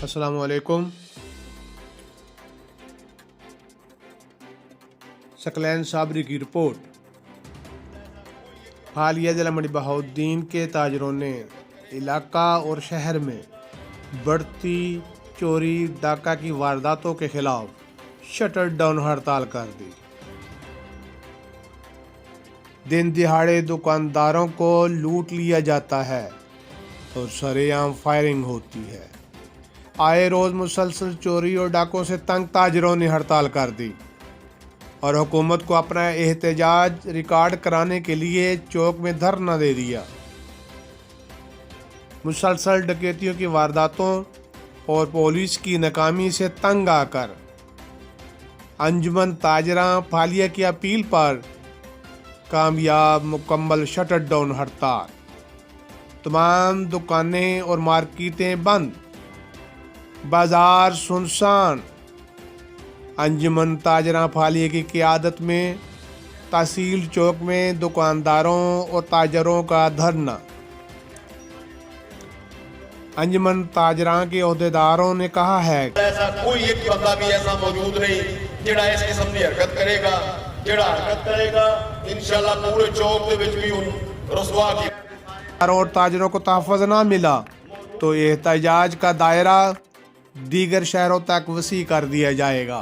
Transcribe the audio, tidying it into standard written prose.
السلام علیکم۔ ثقلین صابری کی رپورٹ۔ حالیہ ضلع منڈی بہاؤالدین کے تاجروں نے علاقہ اور شہر میں بڑھتی چوری ڈاکہ کی وارداتوں کے خلاف شٹر ڈاؤن ہڑتال کر دی۔ دن دہاڑے دکانداروں کو لوٹ لیا جاتا ہے اور سرے عام فائرنگ ہوتی ہے۔ آئے روز مسلسل چوری اور ڈاکوں سے تنگ تاجروں نے ہڑتال کر دی اور حکومت کو اپنا احتجاج ریکارڈ کرانے کے لیے چوک میں دھرنا دے دیا۔ مسلسل ڈکیتیوں کی وارداتوں اور پولیس کی ناکامی سے تنگ آ کر انجمن تاجراں پھالیہ کی اپیل پر کامیاب مکمل شٹر ڈاؤن ہڑتال۔ تمام دکانیں اور مارکیٹیں بند، بازار سنسان۔ انجمن تاجراں پھالیہ کی قیادت میں تحصیل چوک میں دکانداروں اور تاجروں کا دھرنا۔ انجمن تاجراں کے عہدیداروں نے کہا ہے ایسا کوئی ایک بندہ بھی ایسا موجود نہیں جڑا اس قسم کی حرکت کرے گا، جڑا حرکت کرے گا انشاءاللہ پورے چوک دے وچ بھی رسوا کی۔ اور تاجروں کو تحفظ نہ ملا تو احتجاج کا دائرہ دیگر شہروں تک وسیع کر دیا جائے گا۔